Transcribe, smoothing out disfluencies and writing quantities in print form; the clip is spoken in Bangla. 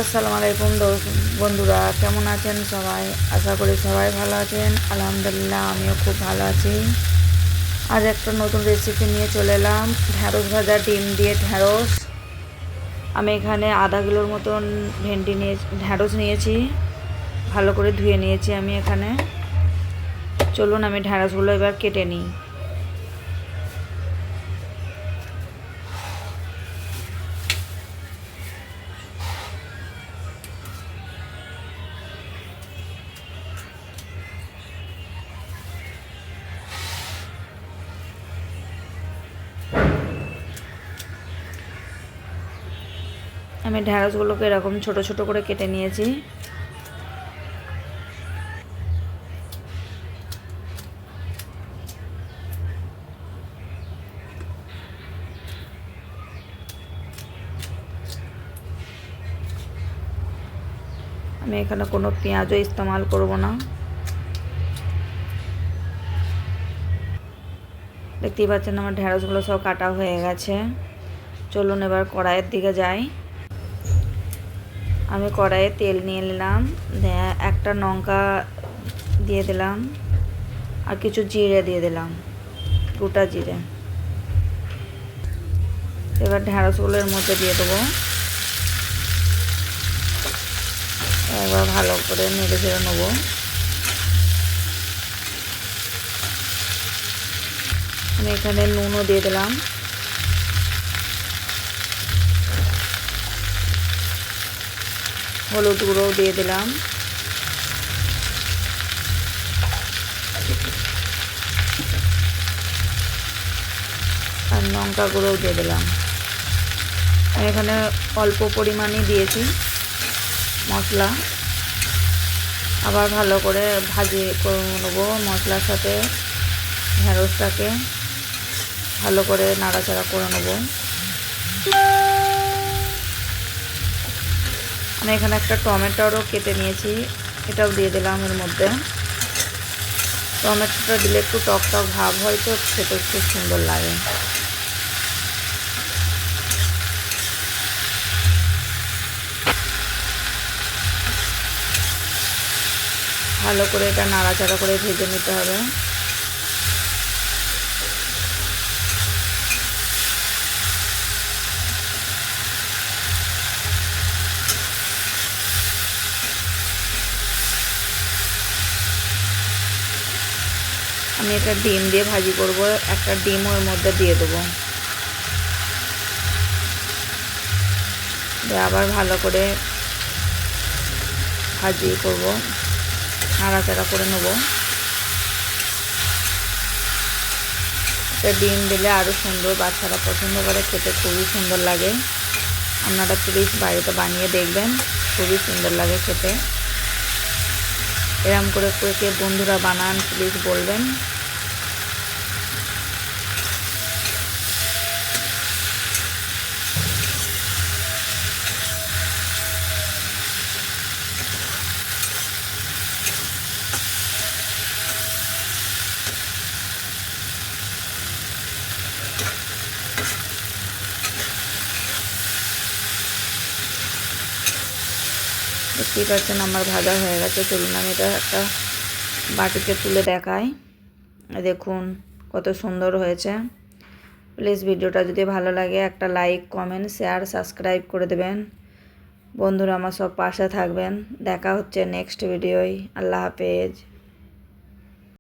আসসালামু আলাইকুম বন্ধুরা, কেমন আছেন সবাই? আশা করি সবাই ভালো আছেন। আলহামদুলিল্লাহ, আমিও খুব ভালো আছি। আজ একটা নতুন রেসিপি নিয়ে চলে এলাম, ঢ্যাঁড়স ভাজা, ডিম দিয়ে ঢ্যাঁড়স। আমি এখানে আধা কিলোর মতন ঢ্যাঁড়স নিয়েছি, ভালো করে ধুয়ে নিয়েছি আমি এখানে। চলুন আমি ঢ্যাঁড়সগুলো এবার কেটে নিই। আমি ঢ্যাঁড়সগুলোকে এরকম ছোট ছোট করে কেটে নিয়েছি। আমি এখানে কোনো পেঁয়াজও ইস্তেমাল করব না। দেখতেই পাচ্ছেন আমার ঢ্যাঁড়সগুলো সব কাটা হয়ে গেছে। চলুন এবার কড়াইয়ের দিকে যাই। আমি কড়াইয়ে তেল নিয়ে নিলাম, একটা লঙ্কা দিয়ে দিলাম, আর কিছু জিরে দিয়ে দিলাম, গোটা জিরে। এবার ঢ্যাঁড়সগুলোর মধ্যে দিয়ে দেবো। একবার ভালো করে নেড়ে চেড়ে নেবো। আমি এখানে নুনও দিয়ে দিলাম, হলুদ গুঁড়োও দিয়ে দিলাম, আর লঙ্কা গুঁড়োও দিয়ে দিলাম। আমি এখানে অল্প পরিমাণই দিয়েছি মশলা। আবার ভালো করে ভাজি করে নেবো মশলার সাথে। ঢ্যাঁড়সটাকে ভালো করে নাড়াচাড়া করে নেবো। আমি এখানে একটা টমেটোরও কেটে নিয়েছি, এটাও দিয়ে দিলাম এর মধ্যে। টমেটোটা দিলে একটু টক টক ভাব হয়, তো খেতে খুব সুন্দর লাগে। ভালো করে এটা নাড়াচাড়া করে ভেজে নিতে হবে। আমি এটা ডিম দিয়ে ভাজি করব, একটা ডিম ওর মধ্যে দিয়ে দেবো। আবার ভালো করে ভাজি করব, নাড়াচাড়া করে নেব। এটা ডিম দিলে আরও সুন্দর, বাচ্চারা পছন্দ করে, খেতে খুবই সুন্দর লাগে। আপনারা প্লিজ বাড়িতে বানিয়ে দেখবেন, খুবই সুন্দর লাগে খেতে। এরম করে কে বন্ধুরা বানান প্লিজ বলবেন। দেখতেই পাচ্ছেন আমার ভাজা হয়ে গেছে। চলুন আমি এটা একটা বাটিতে তুলে দেখাই। দেখুন কত সুন্দর হয়েছে। প্লিজ ভিডিওটা যদি ভালো লাগে একটা লাইক, কমেন্ট, শেয়ার, সাবস্ক্রাইব করে দেবেন। বন্ধুরা আমার সব পাশে থাকবেন। দেখা হচ্ছে নেক্সট ভিডিওয়। আল্লাহ হাফেজ।